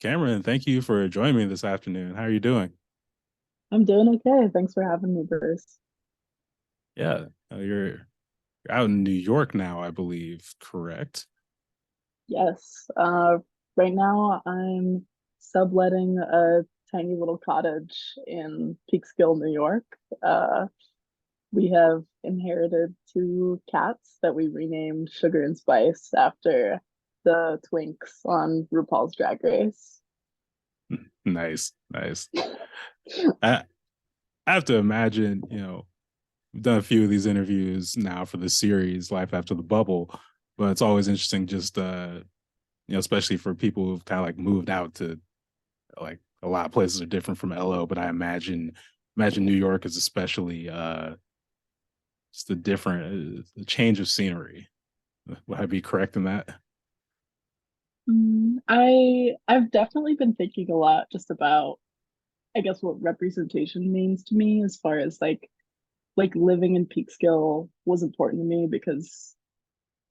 Cameron, thank you for joining me this afternoon. How are you doing? I'm doing okay. Thanks for having me, Bruce. Yeah, you're out in New York now, I believe, correct? Yes. Right now I'm subletting a tiny little cottage in Peekskill, New York. Uh, we have inherited two cats that we renamed Sugar and Spice after the twinks on RuPaul's Drag Race. Nice, nice. I, I have to imagine, we've done a few of these interviews now for the series Life After the Bubble, but it's always interesting just especially for people who've kind of like moved out to like a lot of places are different from LO, but I imagine New York is especially just a different a change of scenery. Would I be correct in that? I've definitely been thinking a lot just about, I guess, what representation means to me as far as like living in Peekskill was important to me because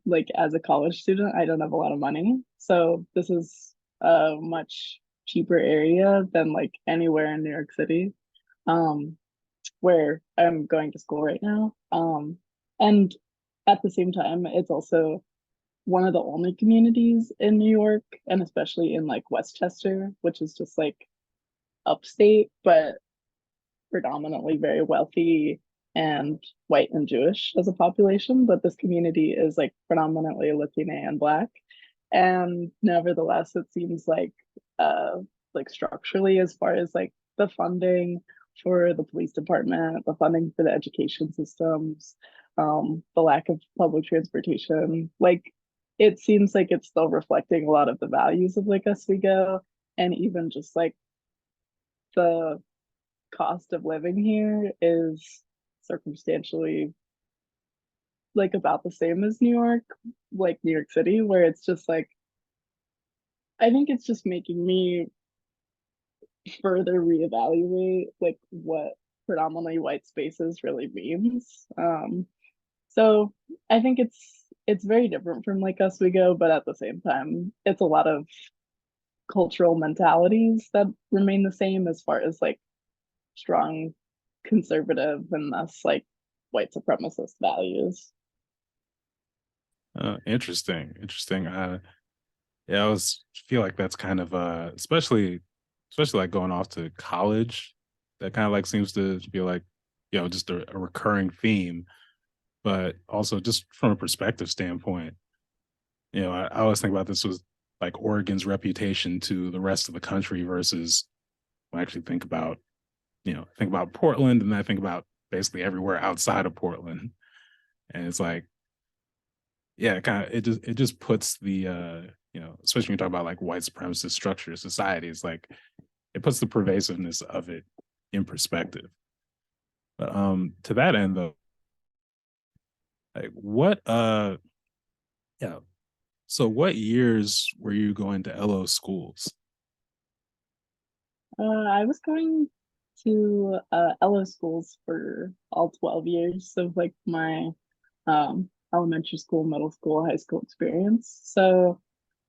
like as a college student, I don't have a lot of money. So this is a much cheaper area than like anywhere in New York City, um, where I'm going to school right now. And at the same time, it's also one of the only communities in New York, and especially in like Westchester, which is just like upstate, but predominantly very wealthy and white and Jewish as a population, but this community is like predominantly Latina and Black. And nevertheless, it seems like structurally, as far as like the funding for the police department, the funding for the education systems, the lack of public transportation, like it seems like it's still reflecting a lot of the values of Lake Oswego, and even just like the cost of living here is circumstantially like about the same as New York, like New York City, where it's just like I think it's just making me further reevaluate like what predominantly white spaces really means. So I think it's very different from like Oswego, but at the same time, it's a lot of cultural mentalities that remain the same as far as like strong conservative and thus like white supremacist values. Interesting, interesting. Yeah, I was feel like that's kind of especially like going off to college. That kind of like seems to be like just a recurring theme, but also just from a perspective standpoint, I always think about this was like Oregon's reputation to the rest of the country versus I actually think about Portland and I think about basically everywhere outside of Portland, and it's like yeah, it just puts the especially when you talk about like white supremacist structure of society, it's like it puts the pervasiveness of it in perspective. But to that end though, like what yeah, so what years were you going to LO schools? I was going to LO schools for all 12 years of like my elementary school, middle school, high school experience. So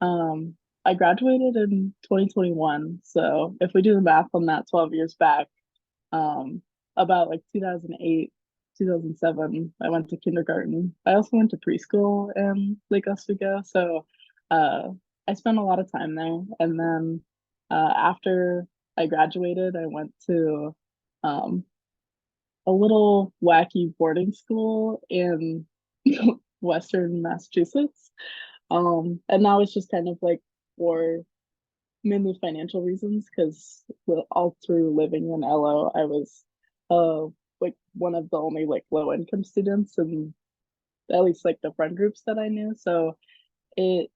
I graduated in 2021. So if we do the math on that 12 years back, um, about like 2008, 2007, I went to kindergarten. I also went to preschool in Lake Oswego. So uh, I spent a lot of time there. And then after I graduated, I went to um, a little wacky boarding school in Western Massachusetts. And that was just kind of like for mainly financial reasons because all through living in LO, I was uh like one of the only like low income students and at least like the friend groups that I knew. So it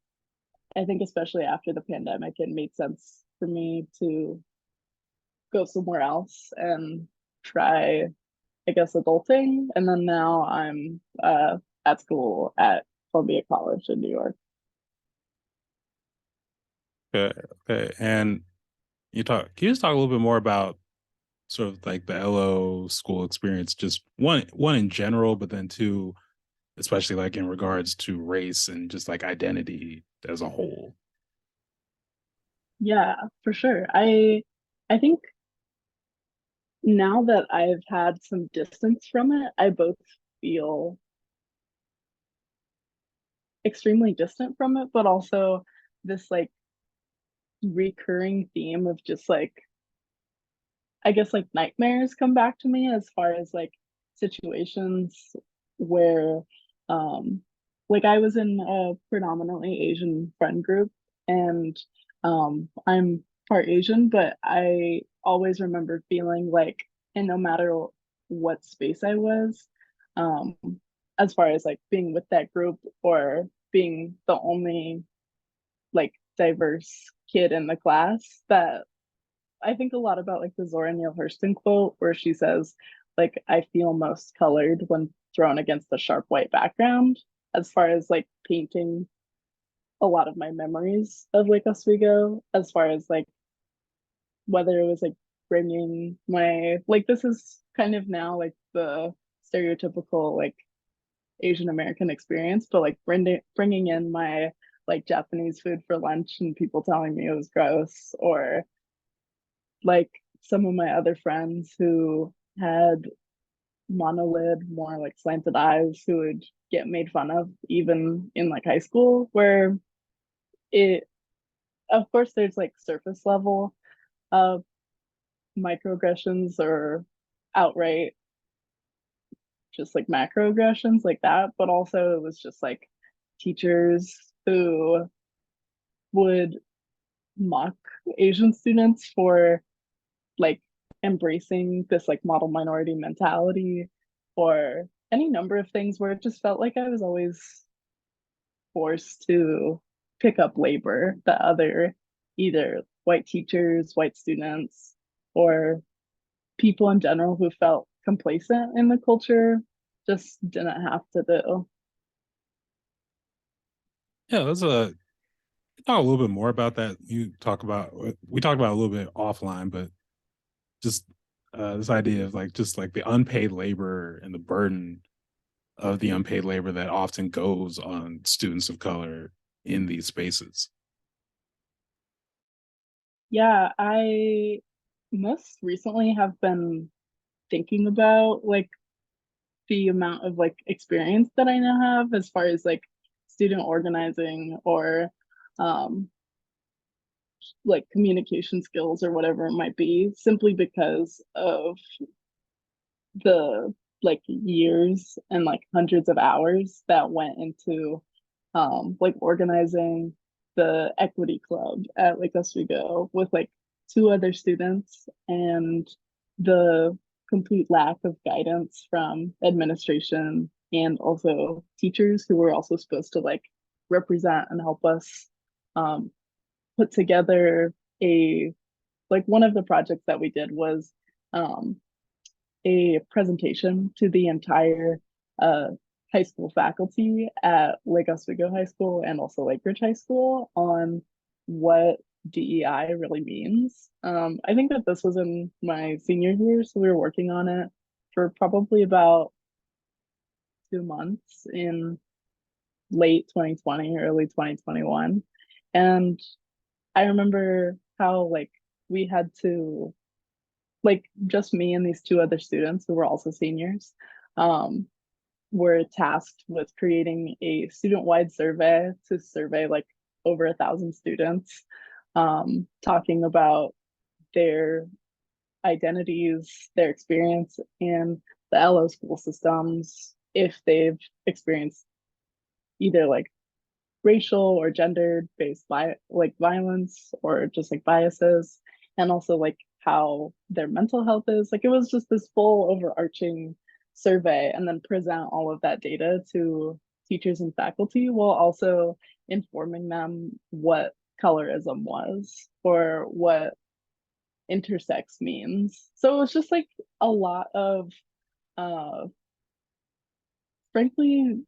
I think especially after the pandemic, it made sense for me to go somewhere else and try, I guess, adulting. And then now I'm at school at Columbia College in New York. Okay, okay. And can you just talk a little bit more about sort of like the LO school experience, just one in general, but then two, especially like in regards to race and just like identity as a whole. Yeah, for sure. I think now that I've had some distance from it, I both feel extremely distant from it, but also this like recurring theme of just like I guess like nightmares come back to me as far as like situations where um like I was in a predominantly Asian friend group and I'm part Asian, but I always remember feeling like and no matter what space I was, um as far as like being with that group or being the only like diverse kid in the class that I think a lot about like the Zora Neale Hurston quote where she says, like, I feel most colored when thrown against a sharp white background, as far as like painting a lot of my memories of Lake Oswego, as far as like whether it was like bringing my, like, this is kind of now like the stereotypical like Asian American experience, but like bringing in my like Japanese food for lunch and people telling me it was gross, or like some of my other friends who had monolid, more like slanted eyes, who would get made fun of even in like high school, where it, of course, there's like surface level uh, microaggressions or outright just like macroaggressions like that, but also it was just like teachers who would mock Asian students for like embracing this like model minority mentality or any number of things where it just felt like I was always forced to pick up labor that other either white teachers, white students, or people in general who felt complacent in the culture just didn't have to do. Yeah, let's talk a little bit more about that. You talk about we talked about a little bit offline, but just this idea of like just like the unpaid labor and the burden of the unpaid labor that often goes on students of color in these spaces. Yeah, I most recently have been thinking about like the amount of like experience that I now have as far as like student organizing or um like communication skills or whatever it might be, simply because of the like years and like hundreds of hours that went into like organizing the equity club at Lake Oswego with like two other students and the complete lack of guidance from administration and also teachers who were also supposed to like represent and help us um, put together a like one of the projects that we did was um, a presentation to the entire uh, high school faculty at Lake Oswego High School and also Lake Ridge High School on what DEI really means. I think that this was in my senior year, so we were working on it for probably about 2 months in late 2020, early 2021. And I remember how like we had to like just me and these two other students who were also seniors um, were tasked with creating a student-wide survey to survey like over 1,000 students, talking about their identities, their experience in the LO school systems, if they've experienced either like racial or gender based like violence or just like biases, and also like how their mental health is. Like it was just this full overarching survey and then present all of that data to teachers and faculty while also informing them what colorism was or what intersex means. So it was just like a lot of uh frankly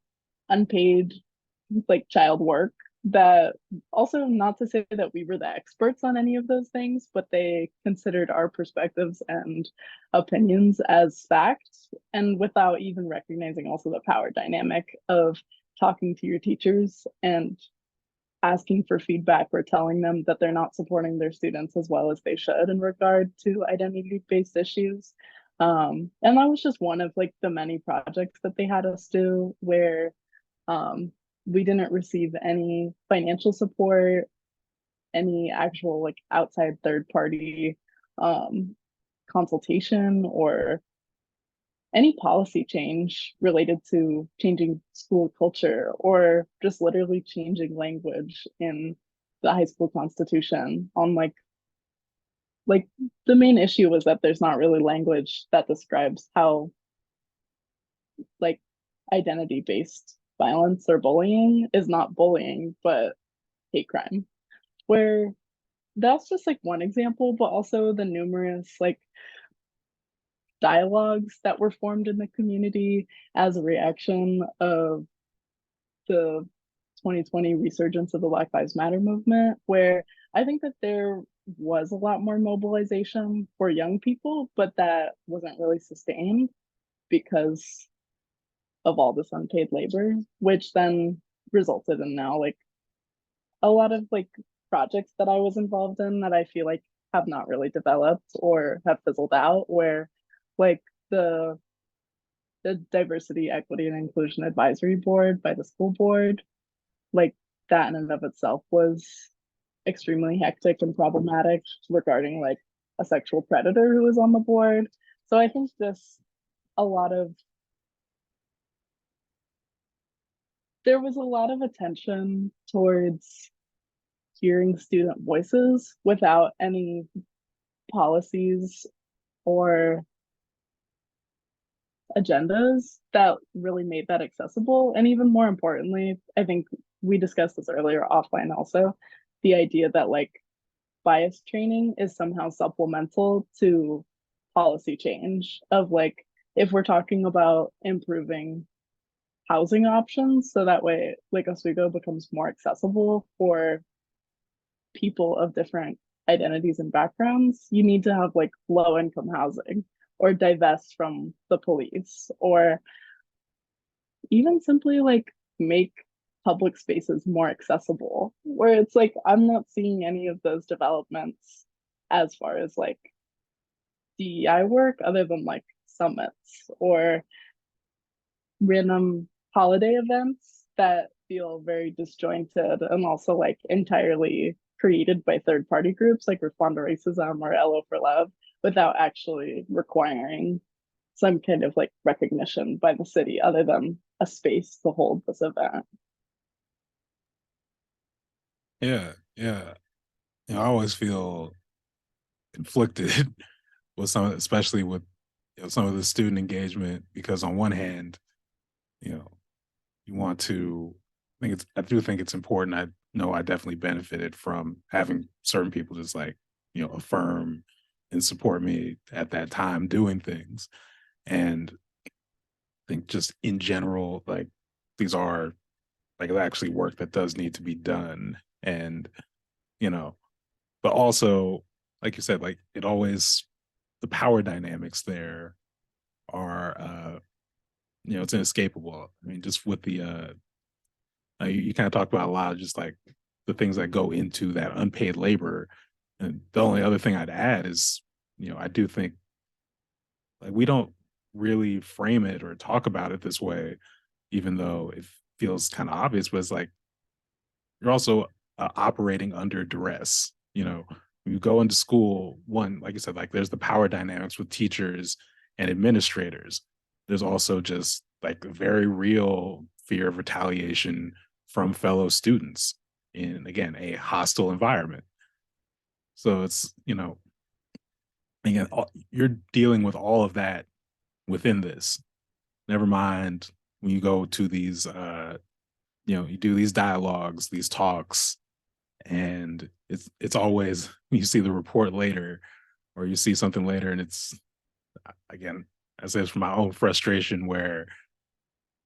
unpaid like child work that also not to say that we were the experts on any of those things, but they considered our perspectives and opinions as facts and without even recognizing also the power dynamic of talking to your teachers and asking for feedback or telling them that they're not supporting their students as well as they should in regard to identity-based issues. And that was just one of like the many projects that they had us do where um, we didn't receive any financial support, any actual like outside third party um, consultation or any policy change related to changing school culture or just literally changing language in the high school constitution on like the main issue was that there's not really language that describes how like identity based violence or bullying is not bullying but hate crime, where that's just like one example, but also the numerous like dialogues that were formed in the community as a reaction of the 2020 resurgence of the Black Lives Matter movement, where I think that there was a lot more mobilization for young people, but that wasn't really sustained because of all this unpaid labor, which then resulted in now like a lot of like projects that I was involved in that I feel like have not really developed or have fizzled out, where like the the diversity, equity, and inclusion advisory board by the school board, like that in and of itself was extremely hectic and problematic regarding like a sexual predator who was on the board. So I think this a lot of there was a lot of attention towards hearing student voices without any policies or agendas that really made that accessible. And even more importantly, I think we discussed this earlier offline also, the idea that like bias training is somehow supplemental to policy change of like if we're talking about improving housing options so that way Lake Oswego becomes more accessible for people of different identities and backgrounds, you need to have like low income housing or divest from the police or even simply like make public spaces more accessible. Where it's like, I'm not seeing any of those developments as far as like DEI work other than like summits or random holiday events that feel very disjointed and also like entirely created by third party groups like Respond to Racism or LO for Love without actually requiring some kind of like recognition by the city other than a space to hold this event. Yeah, yeah. I always feel conflicted with some, especially with some of the student engagement, because on one hand, you know, you want to. I do think it's important. I know I definitely benefited from having certain people just like affirm and support me at that time doing things, and I think just in general, like these are like actually work that does need to be done, and you know, but also like you said, like it always the power dynamics there are it's inescapable. I mean, just with the you kind of talked about a lot of just like the things that go into that unpaid labor. And the only other thing I'd add is, I do think like we don't really frame it or talk about it this way, even though it feels kind of obvious, but it's like you're also operating under duress. When you go into school, one, like you said, like there's the power dynamics with teachers and administrators. There's also just like a very real fear of retaliation from fellow students in, again, a hostile environment. So it's, again, you're dealing with all of that within this. Never mind when you go to these, you do these dialogues, these talks, and it's always you see the report later or you see something later, and it's again, I say it's from my own frustration where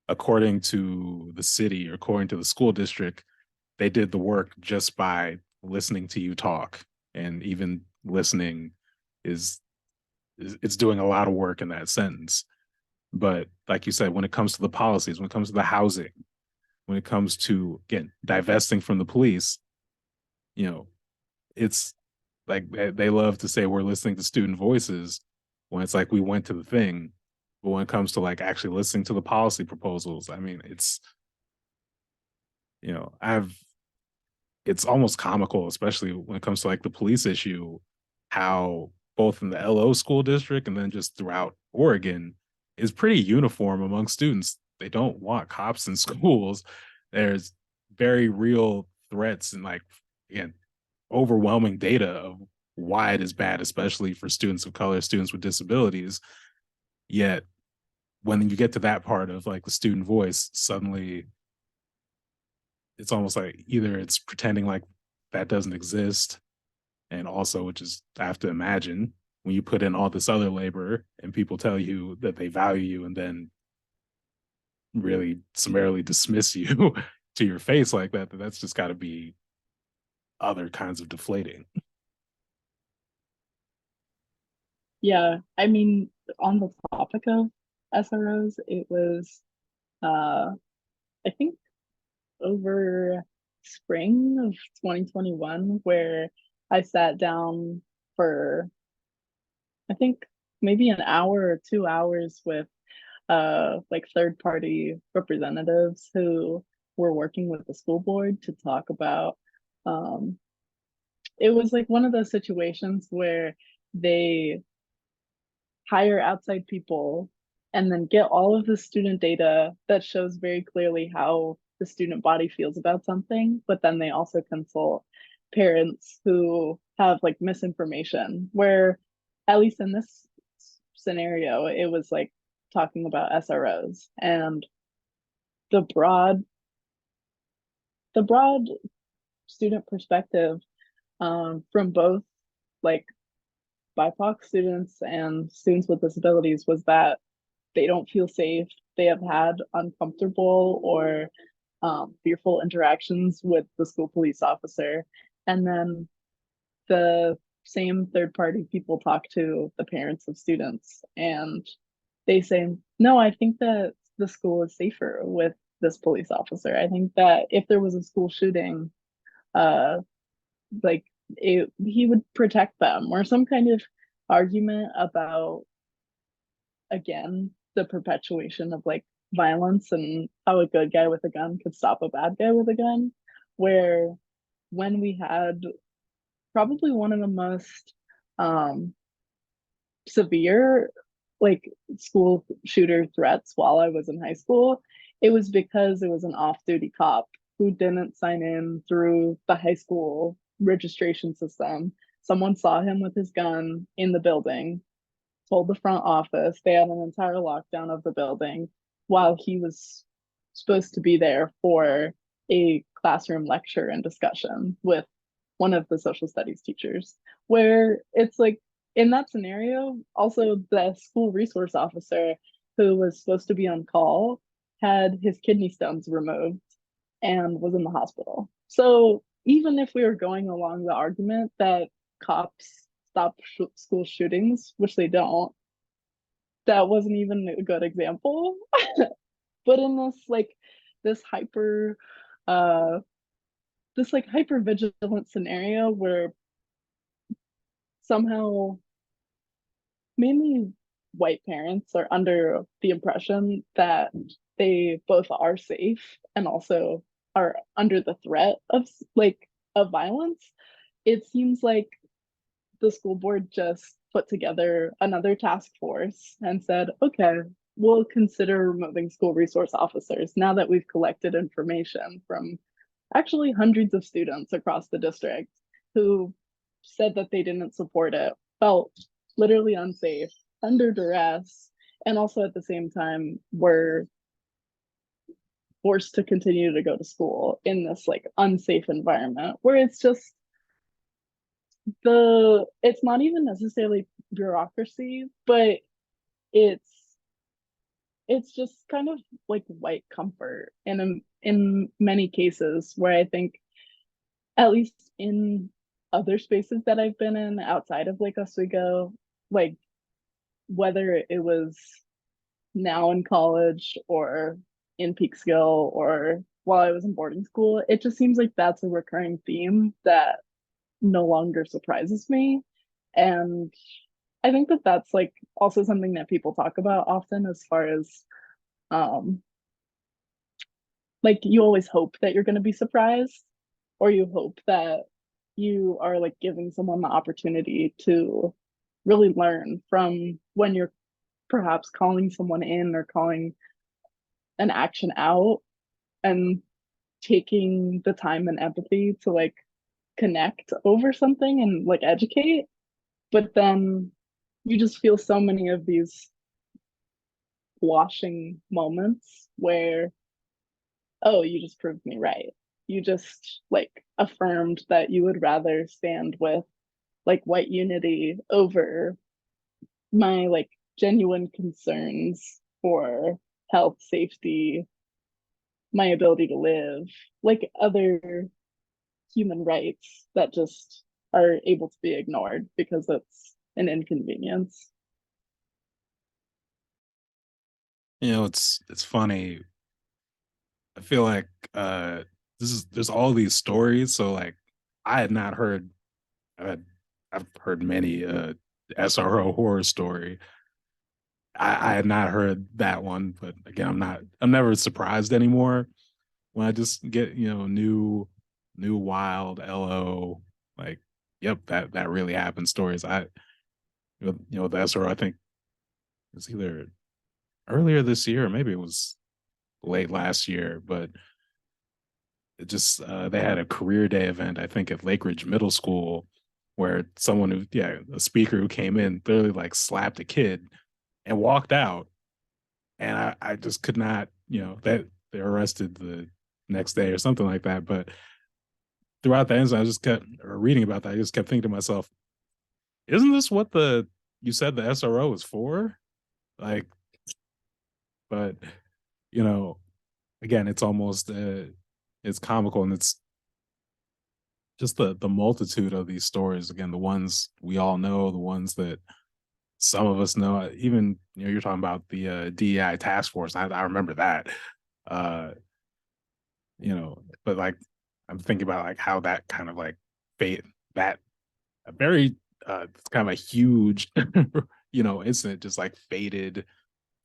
according to the city or according to the school district, they did the work just by listening to you talk, and even listening is it's doing a lot of work in that sentence. But like you said, when it comes to the policies, when it comes to the housing, when it comes to, again, divesting from the police, you know, it's like they love to say we're listening to student voices when it's like we went to the thing. But when it comes to like actually listening to the policy proposals, I mean, I've it's almost comical, especially when it comes to like the police issue, how both in the LO school district and then just throughout Oregon is pretty uniform among students. They don't want cops in schools. There's very real threats and like, again, overwhelming data of why it is bad, especially for students of color, students with disabilities. Yet when you get to that part of like the student voice, suddenly it's almost like either it's pretending like that doesn't exist, and also, which is I have to imagine when you put in all this other labor and people tell you that they value you and then really summarily dismiss you to your face like that, that's just got to be other kinds of deflating. Yeah, I mean, on the topic of SROs, it was I think over spring of 2021 where I sat down for I think maybe an hour or 2 hours with like third party representatives who were working with the school board to talk about um it was like one of those situations where they hire outside people and then get all of the student data that shows very clearly how the student body feels about something, but then they also consult parents who have like misinformation, where at least in this scenario, it was like talking about SROs and the broad the broad student perspective from both like BIPOC students and students with disabilities was that they don't feel safe. They have had uncomfortable or fearful interactions with the school police officer. And then the same third party people talk to the parents of students and they say, no, I think that the school is safer with this police officer. I think that if there was a school shooting, uh, like he would protect them or some kind of argument about again the perpetuation of like violence and how a good guy with a gun could stop a bad guy with a gun, where when we had probably one of the most um severe like school shooter threats while I was in high school, it was because it was an off-duty cop who didn't sign in through the high school registration system. Someone saw him with his gun in the building, told the front office. They had an entire lockdown of the building while he was supposed to be there for a classroom lecture and discussion with one of the social studies teachers. Where it's like, in that scenario, also the school resource officer who was supposed to be on call had his kidney stones removed and was in the hospital. So even if we were going along the argument that cops stop school shootings, which they don't, that wasn't even a good example. But in this hyper uh this like hyper vigilant scenario where somehow mainly white parents are under the impression that they both are safe and also are under the threat of violence, it seems like the school board just put together another task force and said, okay, we'll consider removing school resource officers now that we've collected information from actually hundreds of students across the district who said that they didn't support it, felt literally unsafe, under duress, and also at the same time were forced to continue to go to school in this like unsafe environment where it's not even necessarily bureaucracy, but it's it's just kind of like white comfort in many cases where I think at least in other spaces that I've been in outside of Lake Oswego, like whether it was now in college or in Peekskill or while I was in boarding school, it just seems like that's a recurring theme that no longer surprises me. And I think that that's like also something that people talk about often as far as um like you always hope that you're going to be surprised, or you hope that you are like giving someone the opportunity to really learn from when you're perhaps calling someone in or calling an action out, and taking the time and empathy to like connect over something and like educate. But then you just feel so many of these washing moments where, oh, you just proved me right. You just like affirmed that you would rather stand with like white unity over my like genuine concerns for health, safety, my ability to live, like other human rights that just are able to be ignored because it's an inconvenience. It's funny. I feel like there's all these stories. So like I had not heard uh, I've heard many SRO horror story. I had not heard that one, but again, I'm never surprised anymore when I just get, new wild LO, like, yep, that really happened stories. The SRO, I think it was either earlier this year or maybe it was late last year, but it just they had a career day event, I think, at Lake Ridge Middle School, where a speaker who came in literally like slapped a kid and walked out, and I just could not, that they arrested the next day or something like that. But throughout the incident, I just kept or reading about that. I just kept thinking to myself, isn't this what the you said the SRO was for? Like, but you know, again, it's almost it's comical, and it's just the multitude of these stories. Again, the ones we all know, the ones that some of us know. Even you're talking about the DEI task force. I remember that. Uh, but like I'm thinking about like how that kind of like fate that a very it's kind of a huge incident just like faded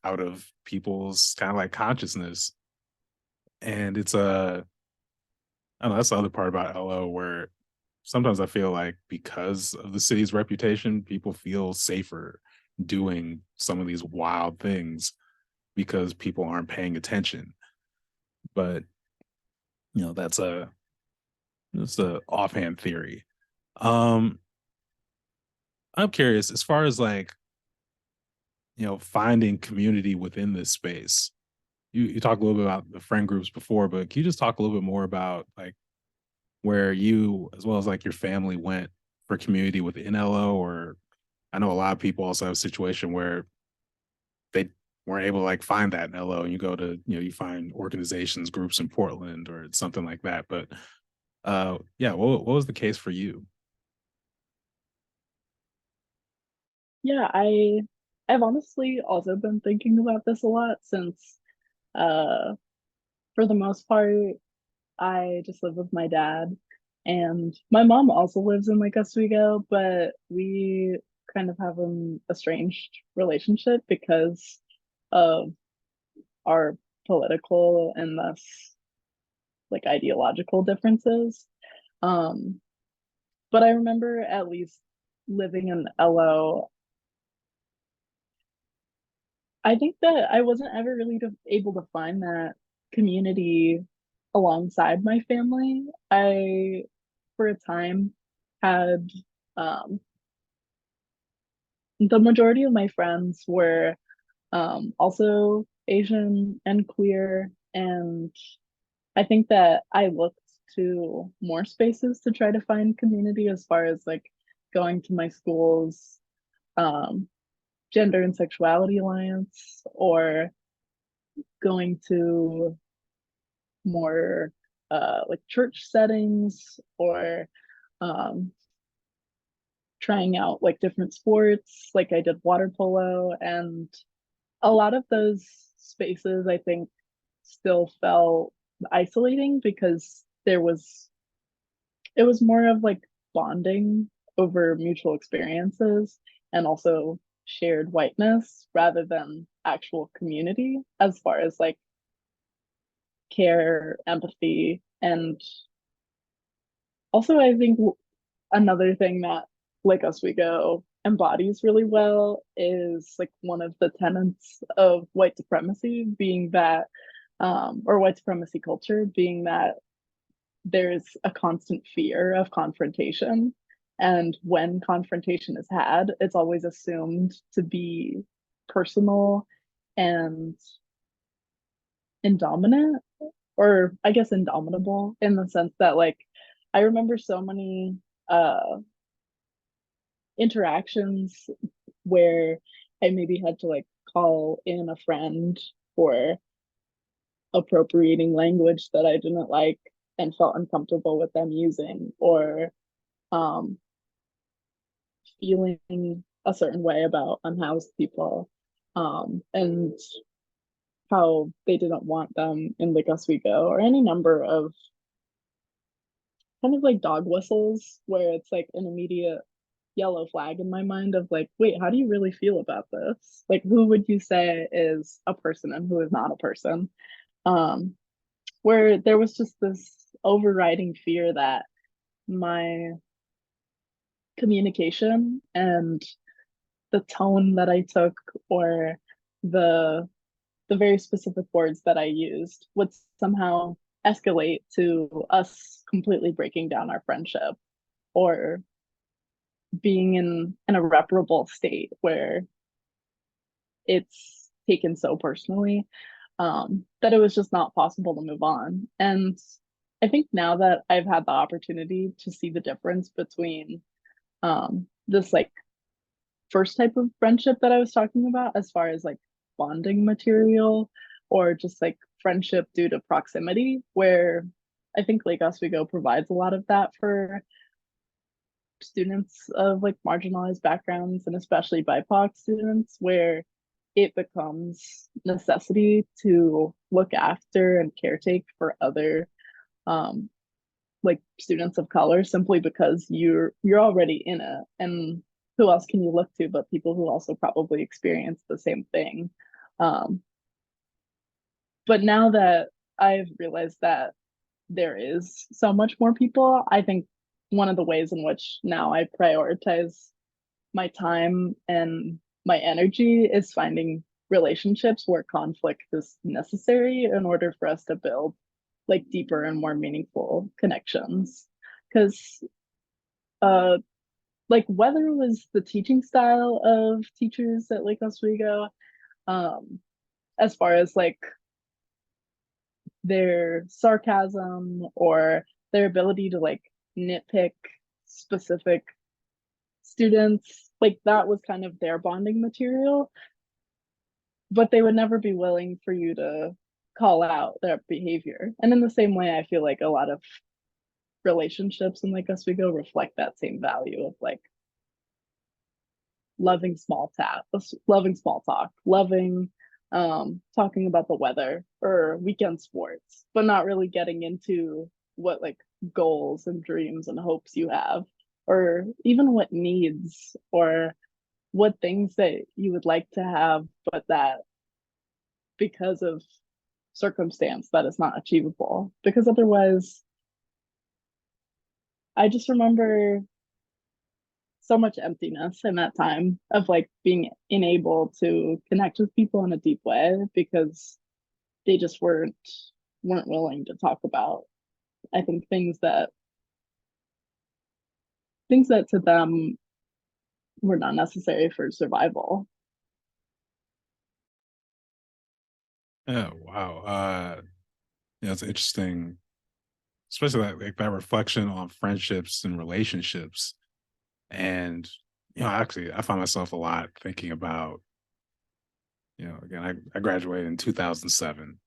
out of people's kind of like consciousness. And it's I don't know, that's the other part about LO where sometimes I feel like because of the city's reputation, people feel safer doing some of these wild things because people aren't paying attention. But that's a offhand theory. Um, I'm curious as far as like finding community within this space. You talked a little bit about the friend groups before, but can you just talk a little bit more about like where you as well as like your family went for community within LO? Or I know a lot of people also have a situation where they weren't able to like find that in LO, and you go to you find organizations, groups in Portland or something like that. But yeah, what was the case for you? Yeah, I've honestly also been thinking about this a lot since uh for the most part I just live with my dad, and my mom also lives in Lake Oswego, but we kind of have an estranged relationship because of our political and thus like ideological differences. Um, but I remember at least living in LO, I think that I wasn't ever really able to find that community alongside my family. I, for a time, had um, the majority of my friends were also Asian and queer, and I think that I looked to more spaces to try to find community as far as like going to my school's um, gender and sexuality alliance, or going to more like church settings, or um, trying out like different sports. Like I did water polo, and a lot of those spaces I think still felt isolating because it was more of like bonding over mutual experiences and also shared whiteness rather than actual community as far as like care, empathy, and also I think another thing that Lake Oswego embodies really well is like one of the tenets of white supremacy being that or white supremacy culture being that there's a constant fear of confrontation. And when confrontation is had, it's always assumed to be personal and indominant, or I guess indomitable in the sense that, like, I remember so many uh, interactions where I maybe had to like call in a friend for appropriating language that I didn't like and felt uncomfortable with them using, or um, feeling a certain way about unhoused people, and how they didn't want them in Lake Oswego, or any number of kind of like dog whistles where it's like an immediate yellow flag in my mind of like, wait, how do you really feel about this? Like, who would you say is a person and who is not a person? Um, where there was just this overriding fear that my communication and the tone that I took, or the the very specific words that I used would somehow escalate to us completely breaking down our friendship, or being in an irreparable state where it's taken so personally, that it was just not possible to move on. And I think now that I've had the opportunity to see the difference between this like first type of friendship that I was talking about, as far as like bonding material, or just like friendship due to proximity, where I think Lake Oswego provides a lot of that for students of like marginalized backgrounds and especially BIPOC students, where it becomes necessity to look after and caretake for other um, like students of color simply because you're already in it, and who else can you look to but people who also probably experience the same thing. um but now that I've realized that there is so much more people, I think one of the ways in which now I prioritize my time and my energy is finding relationships where conflict is necessary in order for us to build like deeper and more meaningful connections. Because uh like whether it was the teaching style of teachers at Lake Oswego, um, as far as like their sarcasm or their ability to like nitpick specific students, like that was kind of their bonding material, but they would never be willing for you to call out their behavior. And in the same way, I feel like a lot of relationships in Lake Oswego reflect that same value of like loving small talk, loving talking about the weather or weekend sports, but not really getting into what like goals and dreams and hopes you have, or even what needs or what things that you would like to have, but that because of circumstance that is not achievable. Because otherwise, I just remember so much emptiness in that time of like being unable to connect with people in a deep way because they just weren't willing to talk about, I think, things that to them were not necessary for survival. Yeah, wow. Yeah, it's interesting, especially like that reflection on friendships and relationships. And actually, I find myself a lot thinking about, again, I graduated in 2007.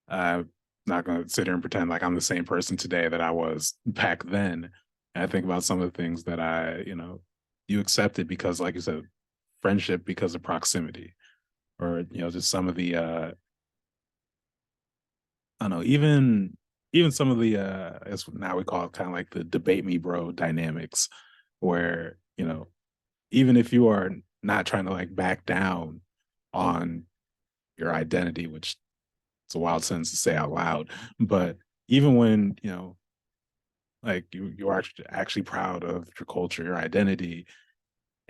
I'm not going to sit here and pretend like I'm the same person today that I was back then. And I think about some of the things that you accepted because, like you said, friendship because of proximity, or just some of the I don't know, even some of the I guess now we call it kind of like the debate me bro dynamics, where, even if you are not trying to like back down on your identity, which it's a wild sentence to say out loud, but even when, like you are actually proud of your culture, your identity,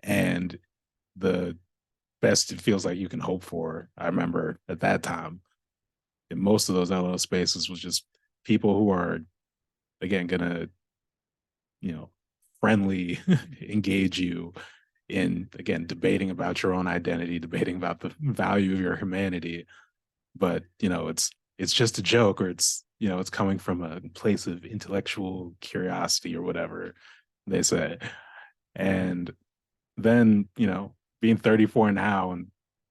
and the best it feels like you can hope for. I remember at that time, in most of those LO spaces was just people who are, again, gonna, you know, friendly engage you in, again, debating about your own identity, debating about the value of your humanity. But, it's just a joke, or it's coming from a place of intellectual curiosity or whatever they say. And then, being 34 now and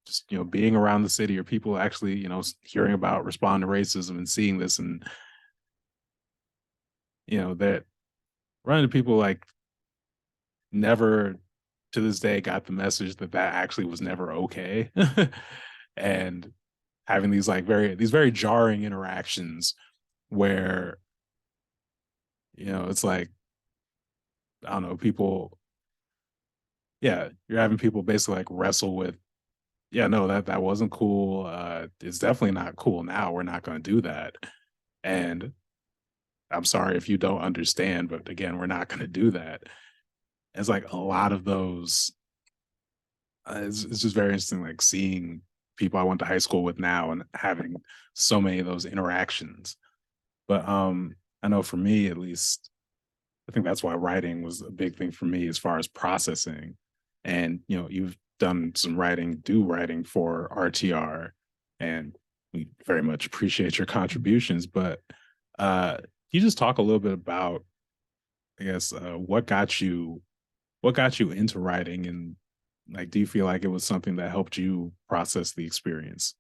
just, being around the city, or people actually, hearing about respond to racism and seeing this, and, that running to people like never to this day got the message that that actually was never okay. And having these very jarring interactions where, it's like, I don't know, people, yeah, you're having people basically like wrestle with, yeah, no, that wasn't cool. It's definitely not cool now. We're not going to do that. And I'm sorry if you don't understand, but again, we're not going to do that. It's like a lot of those. It's just very interesting, like seeing people I went to high school with now and having so many of those interactions. But I know for me at least, I think that's why writing was a big thing for me as far as processing. And you've done some writing, do writing for RTR, and we very much appreciate your contributions. But can you just talk a little bit about, I guess, what got you into writing, and like, do you feel like it was something that helped you process the experience?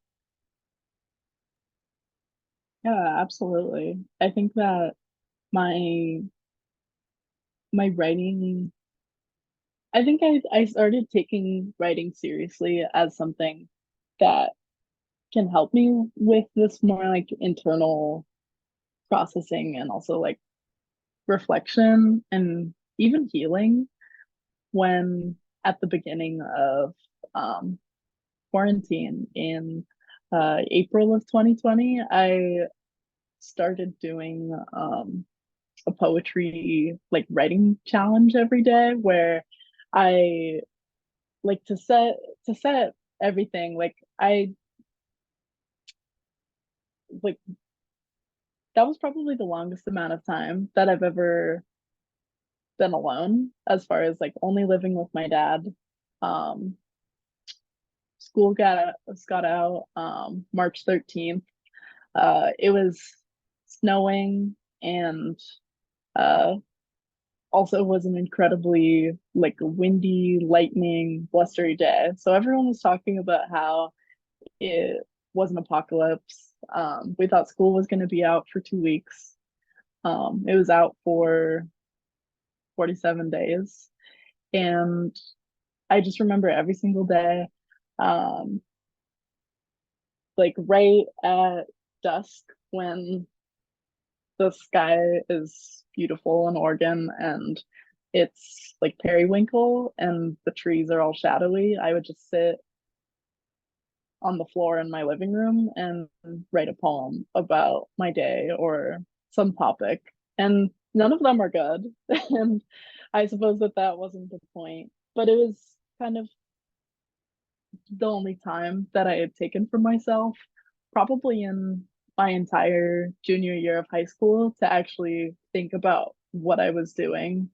Yeah, absolutely. I think that my my writing, I think I started taking writing seriously as something that can help me with this more like internal processing and also like reflection and even healing when at the beginning of um, quarantine in April of 2020, I started doing a poetry like writing challenge every day where I like to set everything like I like that was probably the longest amount of time that I've ever been alone as far as like only living with my dad. Um school got out March 13th. It was snowing and uh also was an incredibly like windy, lightning, blustery day. So everyone was talking about how it was an apocalypse. We thought school was going to be out for 2 weeks. It was out for 47 days. And I just remember every single day, um, like right at dusk when the sky is beautiful in Oregon and it's like periwinkle and the trees are all shadowy, I would just sit on the floor in my living room and write a poem about my day or some topic. And none of them are good. And I suppose that that wasn't the point, but it was kind of the only time that I had taken for myself, probably in my entire junior year of high school, to actually think about what I was doing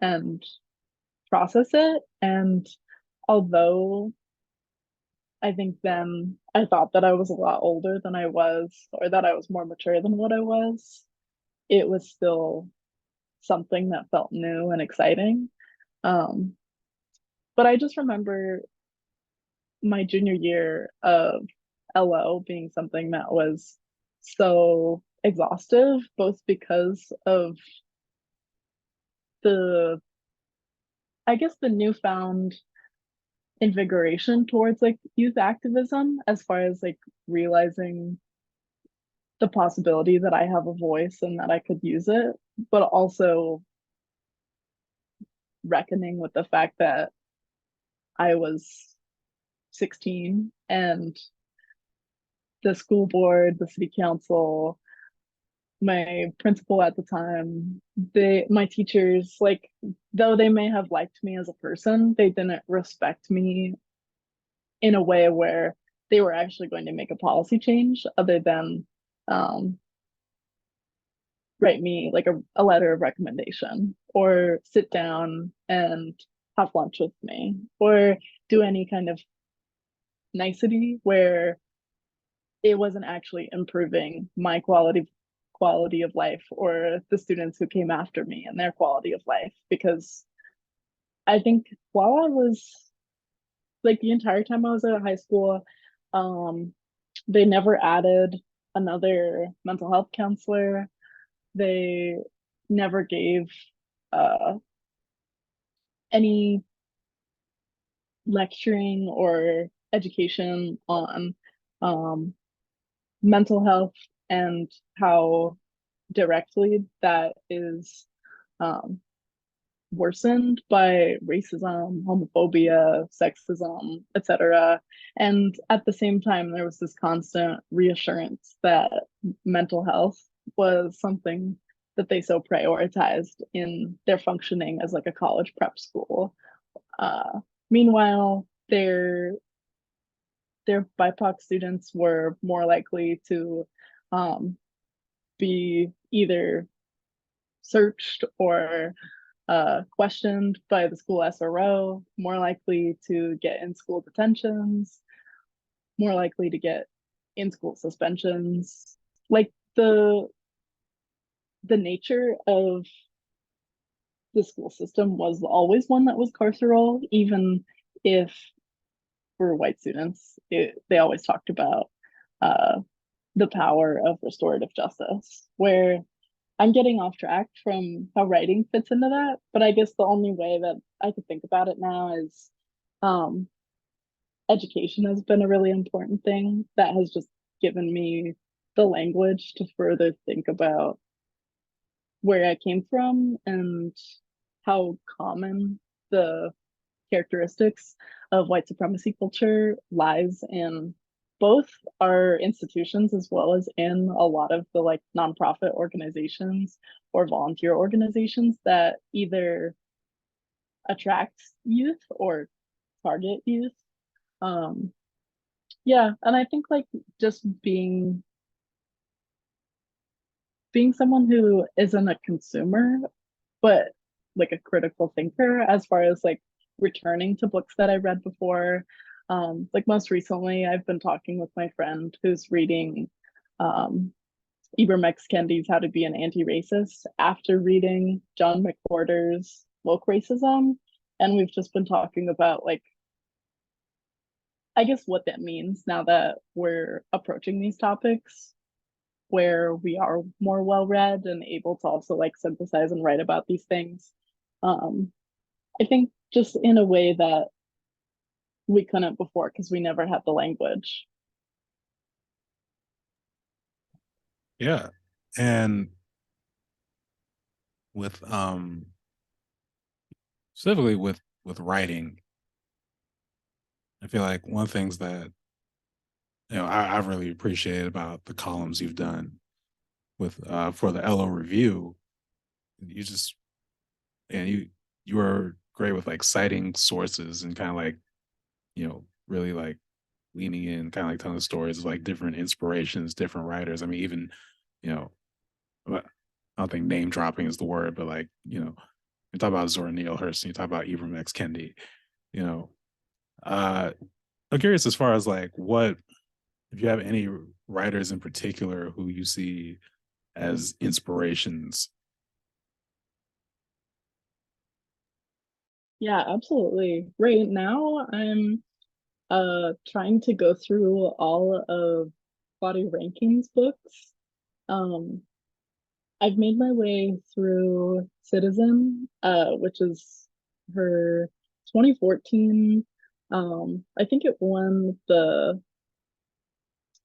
and process it. And although I think then I thought that I was a lot older than I was, or that I was more mature than what I was, it was still something that felt new and exciting. Um, but I just remember my junior year of LO being something that was so exhaustive, both because of the, I guess, the newfound invigoration towards like youth activism, as far as like realizing the possibility that I have a voice and that I could use it, but also reckoning with the fact that I was 16 and the school board, the city council, my principal at the time, my teachers, like, though they may have liked me as a person, they didn't respect me in a way where they were actually going to make a policy change other than um, write me like a letter of recommendation or sit down and have lunch with me or do any kind of nicety where it wasn't actually improving my quality of life or the students who came after me and their quality of life. Because I think while I was like the entire time I was at high school, um, they never added another mental health counselor. They never gave uh, any lecturing or education on um, mental health and how directly that is um, worsened by racism, homophobia, sexism, etc. And at the same time, there was this constant reassurance that mental health was something that they so prioritized in their functioning as like a college prep school. Meanwhile, their BIPOC students were more likely to um, be either searched or questioned by the school SRO, more likely to get in school detentions, more likely to get in school suspensions. Like the nature of the school system was always one that was carceral, even if for white students, they always talked about uh, the power of restorative justice, where I'm getting off track from how writing fits into that, but I guess the only way that I could think about it now is um, education has been a really important thing that has just given me the language to further think about where I came from and how common the characteristics of white supremacy culture lies in both our institutions as well as in a lot of the like nonprofit organizations or volunteer organizations that either attract youth or target youth. Um, yeah, and I think like just being someone who isn't a consumer but like a critical thinker as far as like returning to books that I read before. Like most recently, I've been talking with my friend who's reading um, Ibram X. Kendi's How to Be an Anti-Racist after reading John McWhorter's Woke Racism. And we've just been talking about like, I guess what that means now that we're approaching these topics where we are more well read and able to also like synthesize and write about these things. Um, I think just in a way that we couldn't before because we never had the language. Yeah. And with specifically with writing, I feel like one of the things that I've really appreciated about the columns you've done with for the LO review, you just and you were great with like citing sources and kind of like, really like leaning in, kind of like telling stories of like different inspirations, different writers. I mean, even, you know, I don't think name dropping is the word, but like, you talk about Zora Neale Hurston, you talk about Ibram X. Kendi, you know. Uh I'm curious as far as like what if you have any writers in particular who you see as inspirations. Yeah, absolutely. Right now, I'm trying to go through all of Body Ranking's books. Um, I've made my way through Citizen, which is her 2014. I think it won the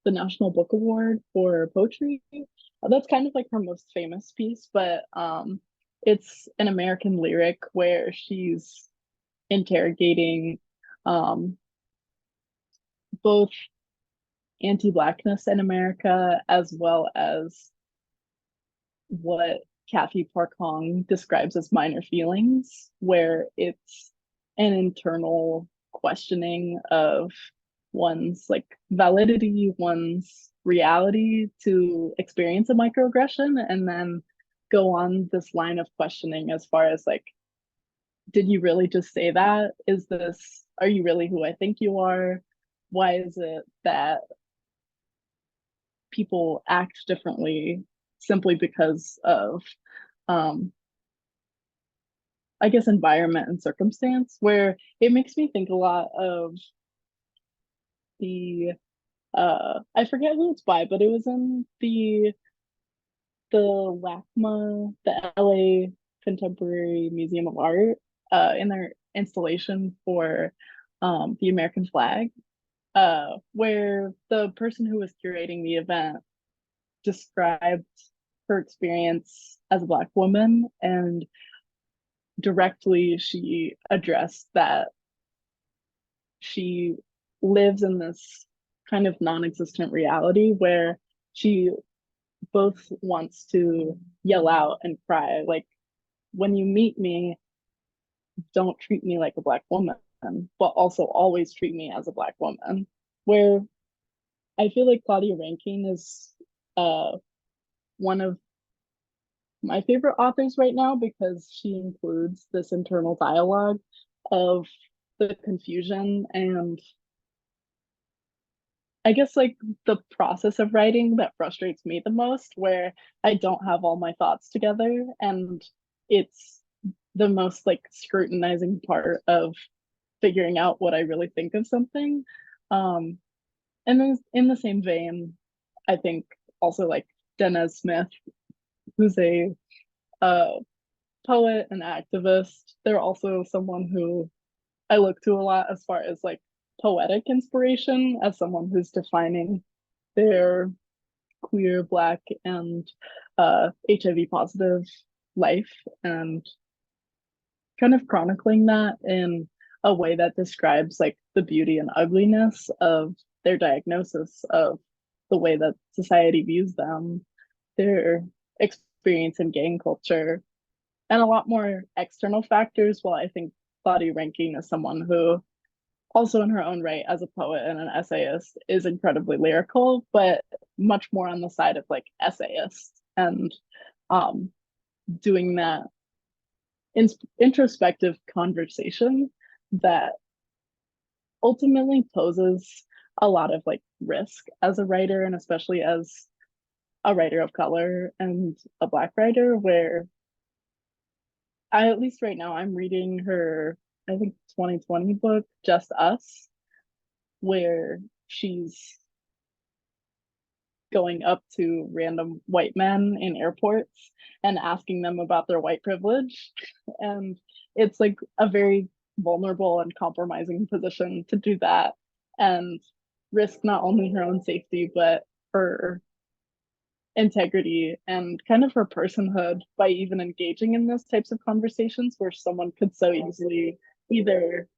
the National Book Award for poetry. That's kind of like her most famous piece, but it's an American lyric where she's interrogating um, both anti-blackness in America as well as what Kathy Park Hong describes as minor feelings, where it's an internal questioning of one's like validity, one's reality to experience a microaggression, and then go on this line of questioning as far as like, did you really just say that? Is this, are you really who I think you are? Why is it that people act differently simply because of um I guess environment and circumstance, where it makes me think a lot of the I forget who it's by, but it was in the LACMA, the LA Contemporary Museum of Art, in their installation for the American flag, where the person who was curating the event described her experience as a Black woman, and directly she addressed that she lives in this kind of non-existent reality where she both wants to yell out and cry like, when you meet me, don't treat me like a Black woman, but also always treat me as a Black woman. Where I feel like Claudia Rankine is uh one of my favorite authors right now because she includes this internal dialogue of the confusion and I guess like the process of writing that frustrates me the most, where I don't have all my thoughts together, and it's the most like scrutinizing part of figuring out what I really think of something. Um, and then in the same vein, I think also like Denez Smith, who's a uh, poet and activist. They're also someone who I look to a lot as far as like poetic inspiration, as someone who's defining their queer, Black, and HIV positive life and kind of chronicling that in a way that describes like the beauty and ugliness of their diagnosis, of the way that society views them, their experience in gang culture, and a lot more external factors. While I think Claudia Rankine is someone who also in her own right as a poet and an essayist is incredibly lyrical, but much more on the side of like essayist and um, doing that introspective conversation that ultimately poses a lot of like risk as a writer, and especially as a writer of color and a Black writer, where I, at least right now, I'm reading her, I think, 2020 book, Just Us, where she's going up to random white men in airports and asking them about their white privilege. And it's like a very vulnerable and compromising position to do that and risk not only her own safety, but her integrity and kind of her personhood by even engaging in those types of conversations where someone could so easily either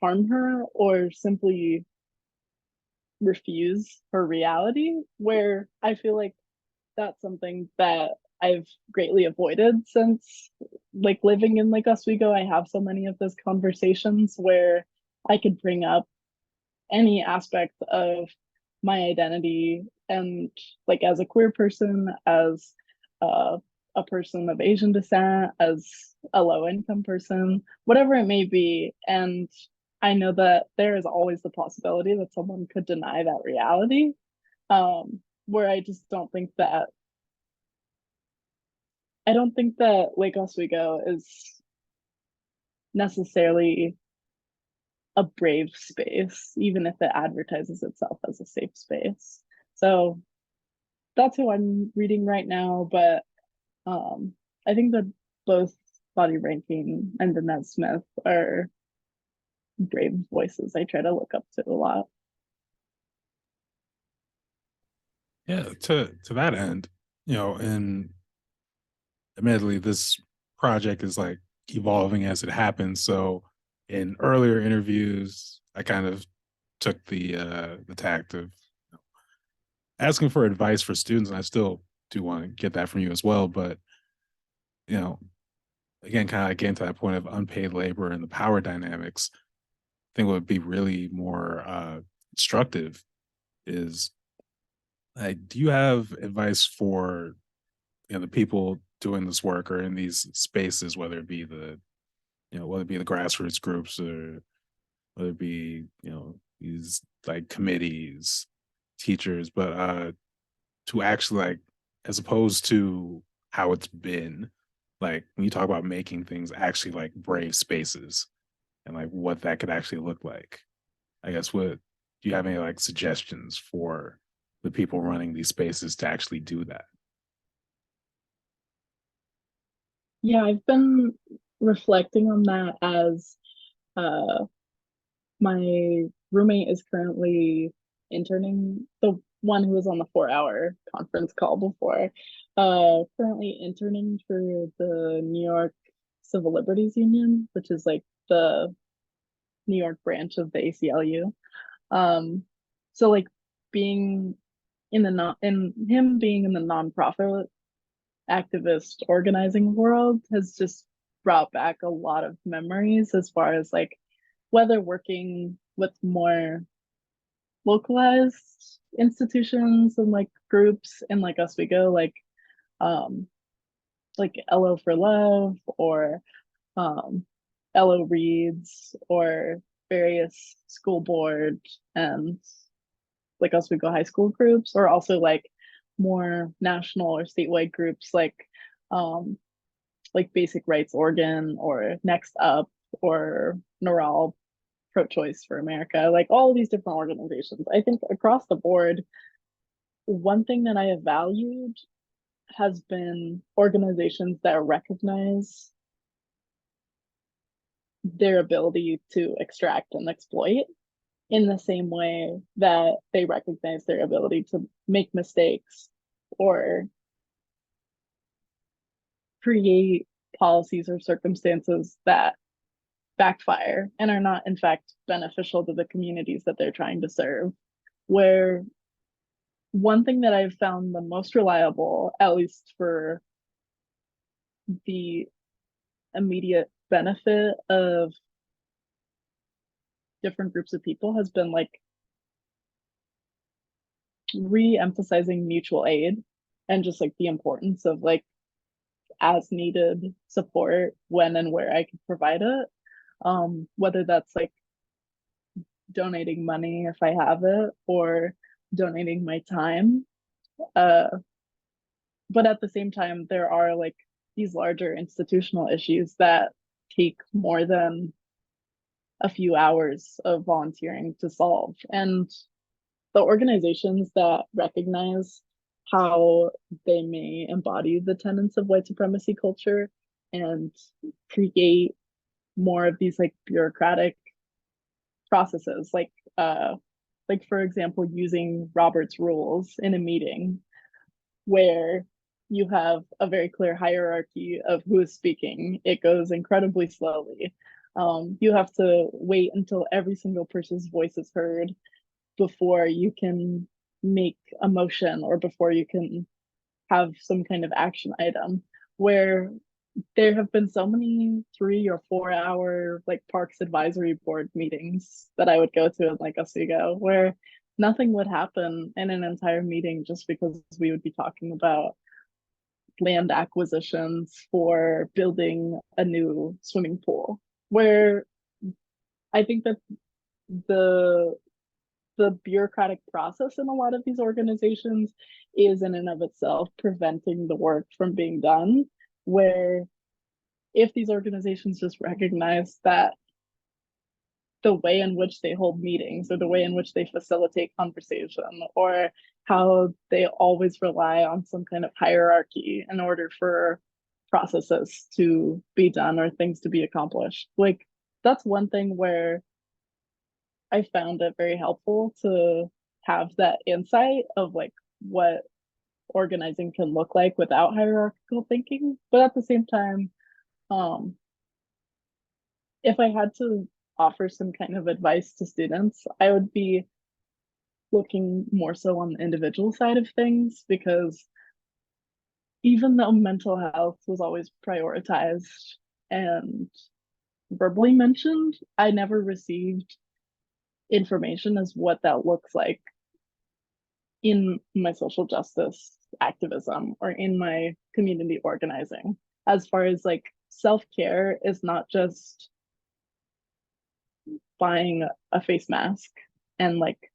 harm her or simply refuse her reality, where I feel like that's something that I've greatly avoided since like living in Lake Oswego. I have so many of those conversations where I could bring up any aspect of my identity and like as a queer person, as uh, a person of Asian descent, as a low income person, whatever it may be. And I know that there is always the possibility that someone could deny that reality. Where I don't think that Lake Oswego is necessarily a brave space, even if it advertises itself as a safe space. So that's who I'm reading right now. But um, I think that both Body Ranking and Danette Smith are brave voices I try to look up to a lot. Yeah, to that end, and admittedly, this project is like evolving as it happens. So in earlier interviews, I kind of took the tact of asking for advice for students, and I still do want to get that from you as well. But you know, again, kind of getting to that point of unpaid labor and the power dynamics, I think what would be really more instructive is like, do you have advice for the people doing this work or in these spaces, whether it be whether it be the grassroots groups or whether it be these like committees, teachers, but to actually like as opposed to how it's been, like when you talk about making things actually like brave spaces and like what that could actually look like. I guess what do you have any like suggestions for the people running these spaces to actually do that? Yeah, I've been reflecting on that as uh my roommate is currently interning, the one who was on the 4 hour conference call before, currently interning for the New York Civil Liberties Union, which is like the New York branch of the ACLU. Um, so like being in the non in him being in the nonprofit activist organizing world has just brought back a lot of memories as far as like whether working with more localized institutions and like groups in like Oswego, um like LO for Love or um LO Reads or various school board and like Oswego High School groups, or also like more national or statewide groups um like Basic Rights Oregon or Next Up or Neural Pro Choice for America, like all of these different organizations. I think across the board, one thing that I have valued has been organizations that recognize their ability to extract and exploit in the same way that they recognize their ability to make mistakes or create policies or circumstances that backfire and are not, in fact, beneficial to the communities that they're trying to serve. Where one thing that I've found the most reliable, at least for the immediate benefit of different groups of people, has been like re-emphasizing mutual aid and just like the importance of like as needed support when and where I could provide it. Whether that's like donating money if I have it or donating my time. Uh, but at the same time, there are like these larger institutional issues that take more than a few hours of volunteering to solve. And the organizations that recognize how they may embody the tenets of white supremacy culture and create more of these like bureaucratic processes, like for example, using Robert's rules in a meeting where you have a very clear hierarchy of who is speaking. It goes incredibly slowly. You have to wait until every single person's voice is heard before you can make a motion or before you can have some kind of action item. Where there have been so many 3 or 4 hour like parks advisory board meetings that I would go to in like Oswego where nothing would happen in an entire meeting just because we would be talking about land acquisitions for building a new swimming pool. Where I think that the the bureaucratic process in a lot of these organizations is in and of itself preventing the work from being done. Where if these organizations just recognize that the way in which they hold meetings or the way in which they facilitate conversation or how they always rely on some kind of hierarchy in order for processes to be done or things to be accomplished. Like that's one thing where I found it very helpful to have that insight of like what organizing can look like without hierarchical thinking. But at the same time, um, if I had to offer some kind of advice to students, I would be looking more so on the individual side of things because even though mental health was always prioritized and verbally mentioned, I never received information as what that looks like in my social justice activism or in my community organizing. As far as like self care is not just buying a face mask and like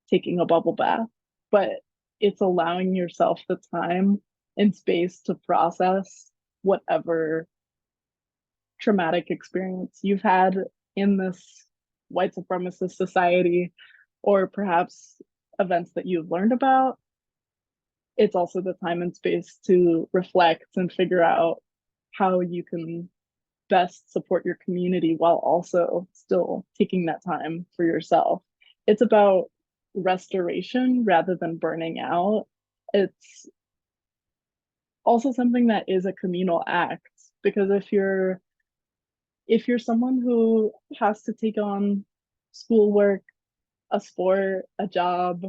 taking a bubble bath, but it's allowing yourself the time and space to process whatever traumatic experience you've had in this white supremacist society, or perhaps events that you've learned about. It's also the time and space to reflect and figure out how you can best support your community while also still taking that time for yourself. It's about restoration rather than burning out. It's also something that is a communal act because if you're someone who has to take on schoolwork, a sport, a job,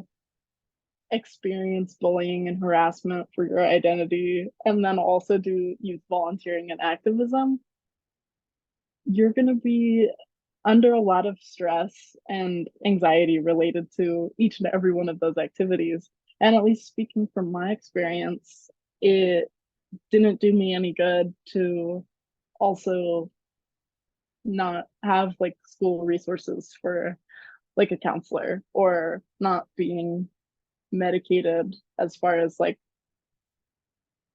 experience bullying and harassment for your identity, and then also do youth volunteering and activism, you're going to be under a lot of stress and anxiety related to each and every one of those activities. And at least speaking from my experience, it didn't do me any good to also not have like school resources for like a counselor or not being medicated as far as like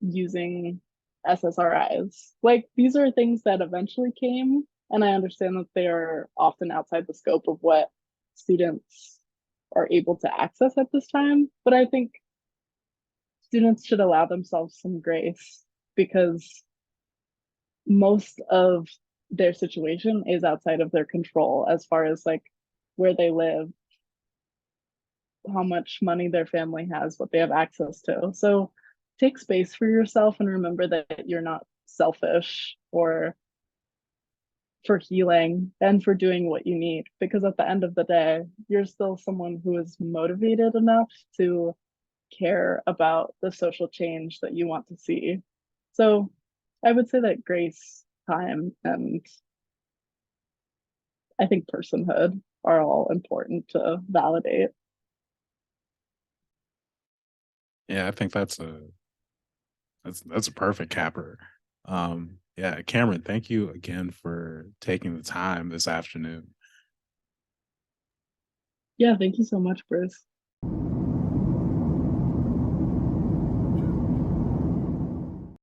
using SSRIs. Like these are things that eventually came, and I understand that they are often outside the scope of what students are able to access at this time. But I think students should allow themselves some grace because most of their situation is outside of their control as far as like where they live, how much money their family has, what they have access to. So take space for yourself and remember that you're not selfish or for healing and for doing what you need because at the end of the day you're still someone who is motivated enough to care about the social change that you want to see. So I would say that grace, time, and I think personhood are all important to validate. Yeah, I think that's a perfect capper. Yeah, Cameron, thank you again for taking the time this afternoon. Yeah, thank you so much, Bruce.